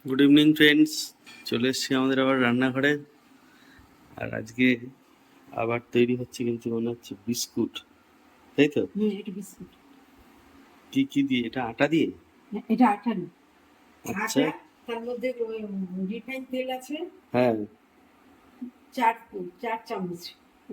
Good evening friends, চলে এসেছি আমাদের আবার রান্নাঘরে। আর আজকে আবার তৈরি হচ্ছে, কিন্তু মনে হচ্ছে বিস্কুট, তাই তো? এটা বিস্কুট। কি কি দিয়ে? এটা আটা দিয়ে? এটা আটা না, আচ্ছা। আটা, তার মধ্যে রিফাইন তেল আছে। হ্যাঁ। 4 চামচ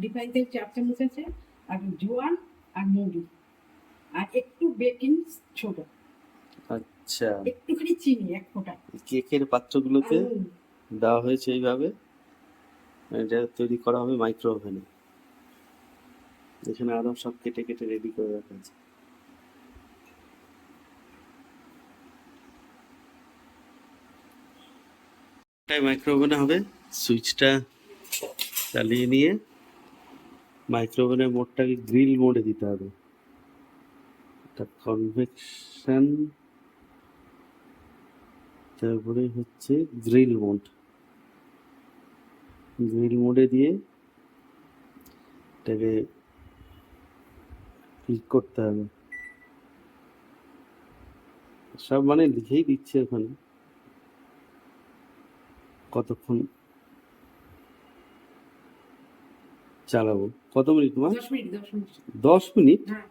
রিফাইন তেল, 4 চামচ আছে, আর জোয়ান আর মধু, আর একটু বেকিং সোডা, আচ্ছা, একটুখানি চিনি, 1 ফোঁটা। কেকের পাত্রগুলোতে আর নুন। দেওয়া হয়েছে এইভাবে। এটা তৈরি করা হবে মাইক্রো ওভেনে। এখানে আরো সব কেটে কেটে রেডি করে রাখা আছে। এটাই মাইক্রো ওভেনে হবে। সুইচটা চালিয়ে নিয়ে মাইক্রো ওভেনের মোডটাকে গ্রিল মোডে দিতে হবে। এটা কনভেকশন, তারপরে হচ্ছে গ্রিল মোড। গ্রিল মোডে দিয়ে এটাকে ক্লিক করতে হবে। সব মানে লিখেই দিচ্ছে ওখানে কতক্ষণ চালাবো। কত মিনিট তোমার? 10 মিনিট, 10 মিনিট। 10 মিনিট? হ্যাঁ,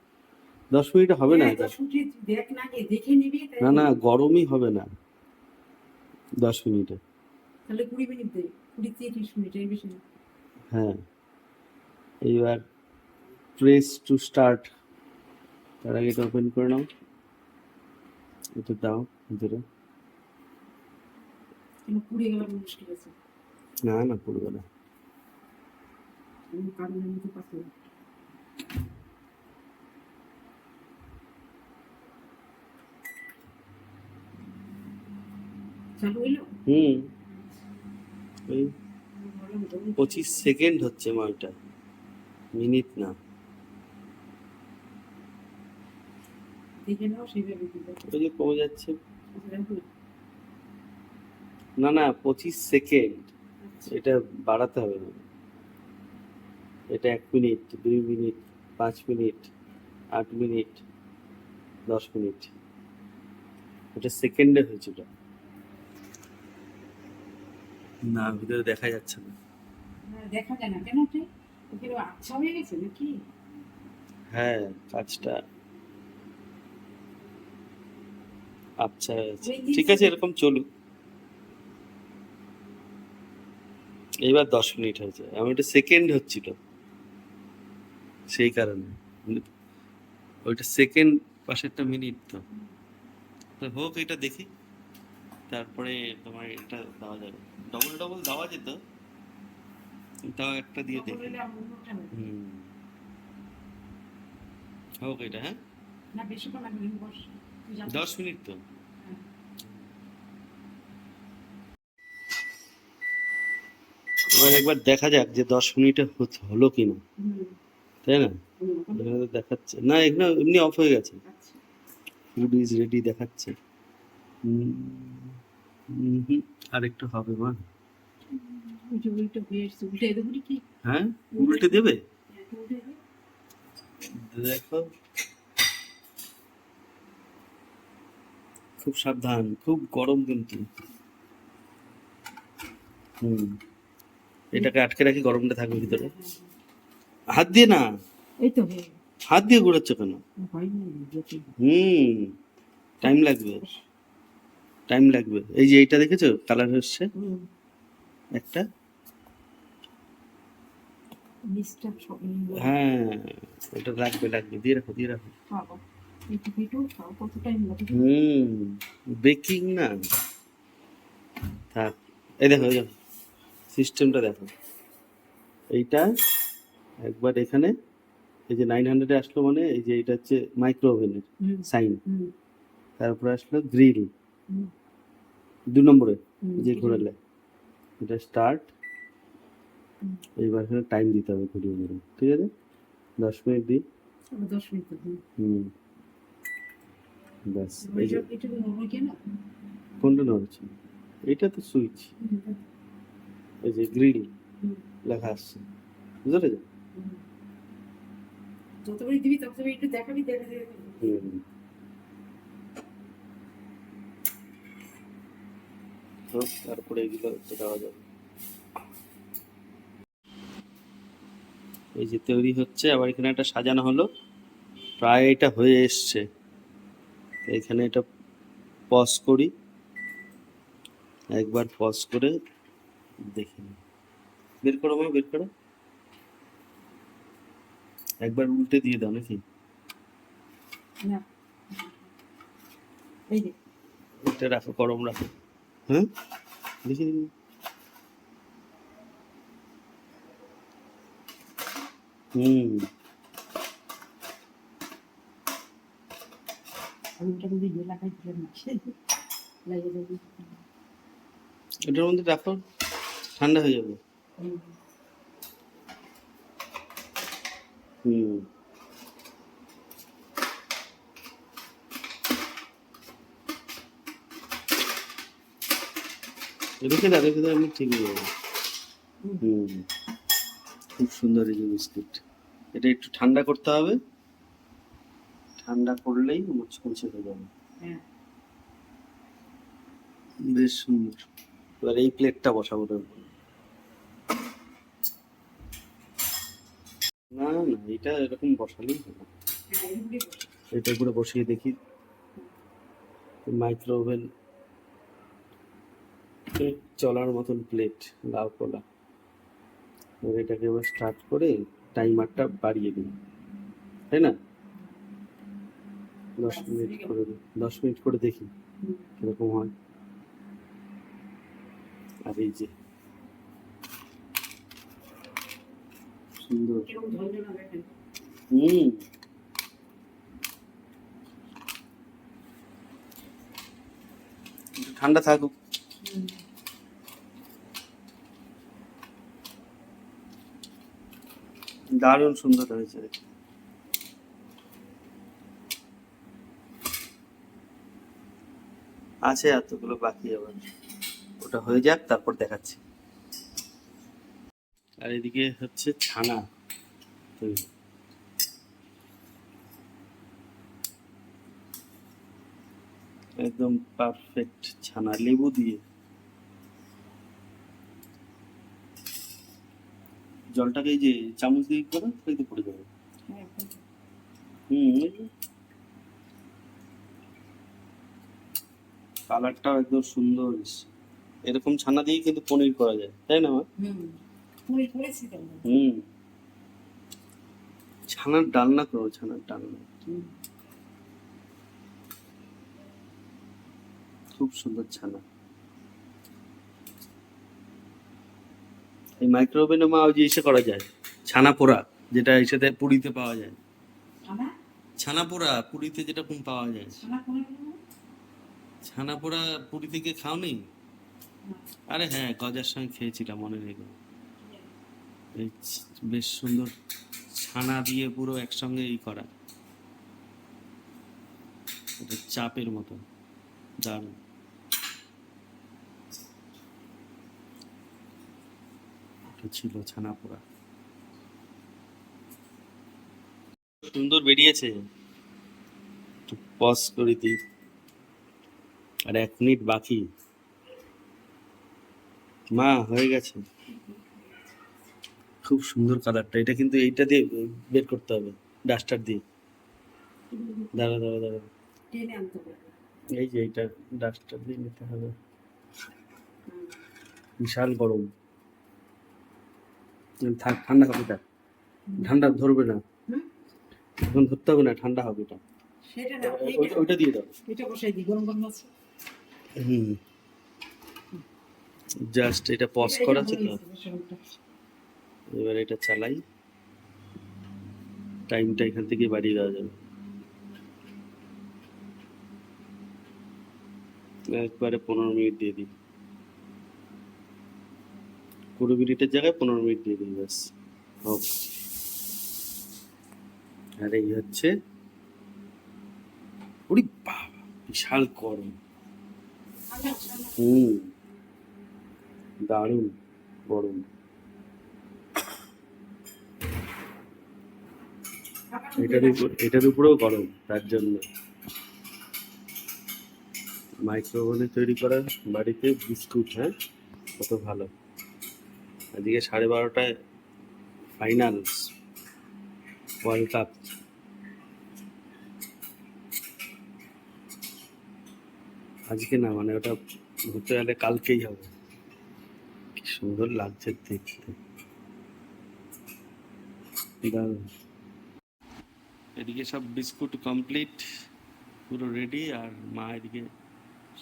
10 মিনিটে হবে না এটা। 10 মিনিট দেখ না, দেখে নিবি। না না, গরমই হবে না 10 মিনিটে। তাহলে 20 মিনিট দে, 20-30 মিনিট, এর বেশি না। হ্যাঁ, এইবার প্রেস টু স্টার্ট। তার আগে এটা ওপেন করে নাও, এটা দাও ভিতরে। পুড়ে গেলে মুশকিল আছে। না না, পড়বে না। কারণের মধ্যে পাচ্ছে না। চালু হইলো? এই 25 সেকেন্ড হচ্ছে মালটা, মিনিট না। দেখে নাও সেইভাবে দিবে। ওই যে কমে যাচ্ছে। না না, 25 সেকেন্ড, এটা বাড়াতে হবে না। এটা 1 minute, 2 minute, 5 minute, 8 minute, 10 minute. এটা সেকেন্ডে হয়েছিল। না, ভিতরে দেখা যাচ্ছে না। দেখা যায় না কেন? ওখানে আচ্ছা হয়ে গেছে নাকি? হ্যাঁ, কাজটা আচ্ছা হয়েছে। ঠিক আছে, এরকম চলুক। এইবার 10 মিনিট হয়েছে, আমার এটা সেকেন্ড হচ্ছিল সেই কারণে। ওইটা সেকেন্ড, পাশেরটা মিনিট। তো তো হোক, এটা দেখি, তারপরে তোমার এটা দেওয়া যাবে। ডবল ডবল দেওয়া যেত, তাও একটা দিয়ে দেখি। হুম, হোক এটা। হ্যাঁ, না বেশিক্ষণ লাগবে না, 10 মিনিট তো। এবার একবার দেখা যাক যে 10 মিনিটে হলো কিনা, তাই না? এখানে তো দেখাচ্ছে না, এখানে এমনি অফ হয়ে গেছে। ফুড ইজ রেডি দেখাচ্ছে। আর একটু হবে মা। হ্যাঁ, উল্টে দেবে। দেখো, খুব সাবধান, খুব গরম কিন্তু। এটাকে আটকে রাখি, গরমটা থাকবে ভিতরে। হাত দিয়ে না, এই তো হাত দিয়ে ঘোরাচ্ছ কেন? টাইম লাগবে, টাইম লাগবে। এই যে এইটা দেখেছো কালার হচ্ছে একটা। হ্যাঁ, এটা লাগবে, লাগবে। দিয়ে রাখো, দিয়ে রাখো। বেকিং না, থাক। এই দেখো, এই দেখো, সিস্টেমটা দেখো। এইটা একবার এখানে, এই যে 900-এ আসলো, মানে এই যে এটা হচ্ছে মাইক্রো ওভেনের সাইন। তারপরে আসলো গ্রিল 2 নম্বরে, যে ঘোরালে এটা স্টার্ট। এইবার এখানে টাইম দিতে হবে, ঘুরিয়ে ঘুরিয়ে। ঠিক আছে, 10 মিনিট দিই। 10 মিনিট। ব্যাস। কোনটা নড়ছে? এটা তো সুইচ, এই যে গ্রিল লেখা আসছে, বুঝতে পেরেছো? যতবারই দিবি ততবারই একটু দেখাবি, দেখে হোক, তারপরে এগুলো দেওয়া যাবে। এই যে তৈরি হচ্ছে, আবার এখানে একটা সাজানো হলো, প্রায় এটা হয়ে এসছে। এখানে এটা পজ করি, একবার পজ করে দেখে নিই। বের করো মা, বের করো। একবার উল্টে দিয়ে দাও নাকি? না, এই যে এটা রাখো, গরম রাখো। হ্যাঁ, দেখি দেখি। হুম, আমি ওটা যদি ইয়ে লাগাই দিলাম লাগিয়ে দেবো। এটার মধ্যে রাখো, ঠান্ডা হয়ে যাবে। হুম, রেখে দাও, রেখে দাও, আমি ঠিক হয়ে যাবে। হুম, খুব সুন্দর এই যে বিস্কিট। এটা একটু ঠান্ডা করতে হবে, ঠান্ডা করলেই মুচমুচে হয়ে যাবে। হ্যাঁ, বেশ সুন্দর। এবার এই প্লেটটা বসাবো ওটার উপরে। না না, এটা এরকম বসালেই হবে। হ্যাঁ, এগুলি বসে। এটা উপরে বসিয়ে দেখি। মাইক্রো ওভেন চলার মতন প্লেট, লাউ কলা। এবার এটাকে এবার স্টার্ট করে টাইমারটা বাড়িয়ে দিই, তাই না? 10 মিনিট করে দিই, 10 মিনিট করে দেখি কিরকম হয়। আর এই যে সুন্দর। কিরকম ঝলঝলা দেখেন। হুম, একটু ঠান্ডা থাকুক। দারুণ সুন্দর হয়েছে। আছে এতগুলো বাকি, আবার ওটা হয়ে যাক, তারপর দেখাচ্ছি। আর এদিকে হচ্ছে ছানা তৈরি। একদম পারফেক্ট ছানা, লেবু দিয়ে। জলটাকে এই যে চামচ দিয়ে করো, তাই তো পড়ে যাবে। হ্যাঁ, এই যে কালারটাও একদম সুন্দর এসছে। এরকম ছানা দিয়ে কিন্তু পনির করা যায়, তাই না মা? পুরি করেছি তো। হুম, ছানার ডালনা করো, ছানার ডালনা খুব সুন্দর ছানা। এই মাইক্রো ওভেনে মা ওই যে ইসে করা যায়, ছানা পোড়া, যেটা এসাথে পুরিতে পাওয়া যায়। ছানা পোড়া পুরিতে যেরকম পাওয়া যায়। ছানা পোড়া পুরি থেকে খাও নি? আরে হ্যাঁ, গজার সঙ্গে খেয়েছিলাম, মনে নেই গো। এই বেশ সুন্দর ছানা দিয়ে পুরো একসঙ্গে করা, এটা চাপের মতো, দারুণ। এটা ছিল ছানা পোড়া, সুন্দর বেরিয়েছে। একটু পজ করে দিই, আর 1 মিনিট বাকি। মা, হয়ে গেছে। খুব সুন্দর কালারটা, এটা কিন্তু এইটা দিয়ে বের করতে হবে, ডাস্টার দিয়ে। দাঁড়া দাঁড়া দাঁড়া, টেনে আনতে হবে। এই যে এইটা ডাস্টার দিয়ে নিতে হবে। বিশাল গরম, থাক, ঠান্ডা হবে এটা, ঠান্ডা ধরবে না, এখন ধরতে হবে না, ঠান্ডা হবে এটা। সেটা না, ওইটা দিয়ে দাও। এটা বসাই দিই, গরম গরম আছে। হুম, জাস্ট এটা পজ করা আছে তো। এবার এটা চালাই, টাইমটা এখান থেকে বাড়িয়ে দেওয়া যাবে। একবারে 15 মিনিট দিয়ে দিই, 20 মিনিটের জায়গায় 15 মিনিট দিয়ে দিই, ব্যাস হোক। আর এই হচ্ছে, ওরে বাবা, বিশাল গরম। হুম, দারুণ গরম। এটার উপরেও গরম, তার জন্য মাইক্রোওভেনে তৈরি করা বাড়িতে বিস্কুট, হ্যাঁ কত ভালো। আজকে 12:30টায় ফাইনাল ওয়ার্ল্ড কাপ। আজকে না, মানে ওটা হতে গেলে কালকেই হবে। কি সুন্দর লাগছে দেখতে, দারুণ। এদিকে সব বিস্কুট কমপ্লিট, পুরো রেডি, আর মা এদিকে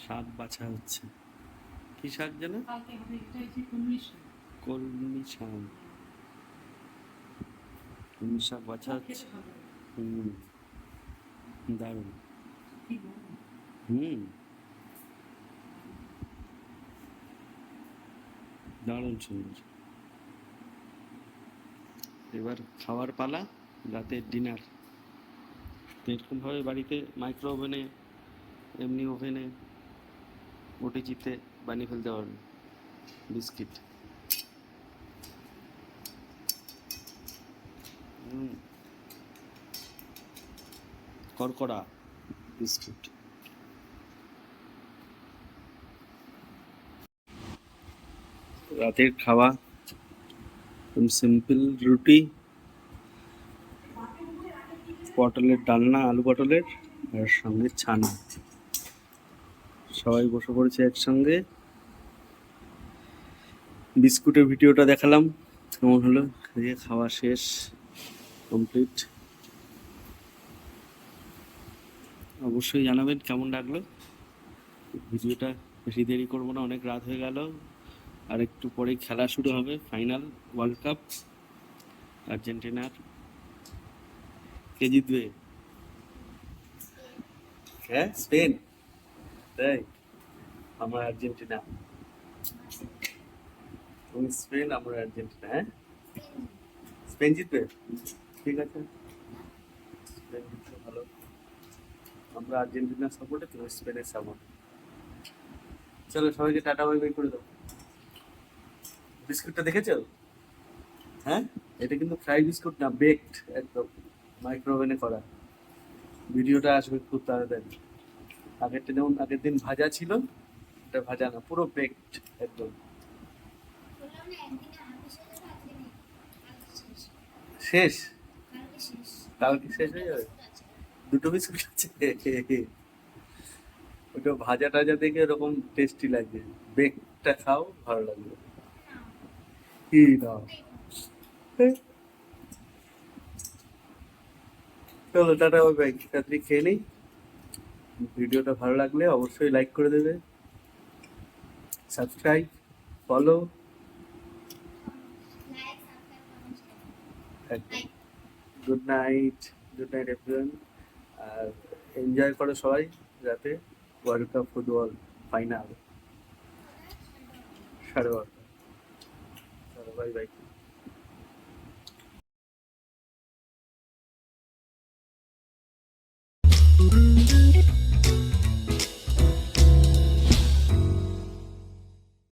শাক বাছা হচ্ছে। কি শাক যেন? কালকে হবে, এটা হচ্ছে কলমি শাক। কলমি শাক, কলমি শাক বাছা হচ্ছে। খেতে ভালো লাগে। হুম, দারুণ। কি বলবো? হুম, দারুণ সুন্দর। এবার খাওয়ার পালা, রাতের ডিনার। তো এরকমভাবে বাড়িতে মাইক্রো ওভেনে, এমনি ওভেনে, ওটিজিতে বানিয়ে ফেলতে পারবে বিস্কিট। হুম, কড়কড়া বিস্কুট। রাতের খাওয়া সিম্পল রুটি, পটলের ডালনা, আলু পটলের, আর সঙ্গে ছানা। সবাই বসে পড়েছে একসঙ্গে। বিস্কুটের ভিডিওটা দেখালাম, কেমন হলো? এই খাওয়া শেষ, কমপ্লিট। অবশ্যই জানাবেন কেমন লাগলো ভিডিওটা। বেশি দেরি করবো না, অনেক রাত হয়ে গেল। আর একটু পরেই খেলা শুরু হবে, ফাইনাল ওয়ার্ল্ড কাপ আর্জেন্টিনার। কে জিতবে? হ্যাঁ, স্পেন। তাই? আমার আর্জেন্টিনা। তুমি স্পেন, আমরা আর্জেন্টিনা। হ্যাঁ, স্পেন জিতবে। ঠিক আছে, স্পেন জিতলে ভালো। আমরা আর্জেন্টিনা সাপোর্টে, তুমি স্পেনের সাপোর্ট। চলো, সবাইকে টাটা বাই বাই করে দাও। বিস্কুটটা দেখেছো? হ্যাঁ, এটা কিন্তু ফ্রাই বিস্কুট না, বেকড একদম, মাইক্রোওভেনে করা। ভিডিওটা আসবে খুব তাড়াতাড়ি। আগের দিন ভাজা ছিল, এটা ভাজা না, পুরো বেকড একদম। শেষ? কালকে শেষ হয়ে যাবে? দুটো বিস্কুট আছে। ওটা ভাজা টাজা দেখে এরকম টেস্টি লাগছে, বেকটা খাও, ভালো লাগবে। কি দাও? চলো টাটা বাই বাই, তাড়াতাড়ি খেয়ে নিই। ভিডিওটা ভালো লাগলে অবশ্যই লাইক করে দেবে, সাবস্ক্রাইব, ফলো। একদম। Good night, good night everyone. আর এনজয় করো সবাই রাতে ওয়ার্ল্ড কাপ ফুটবল ফাইনাল 12:30। চলো বাই বাই।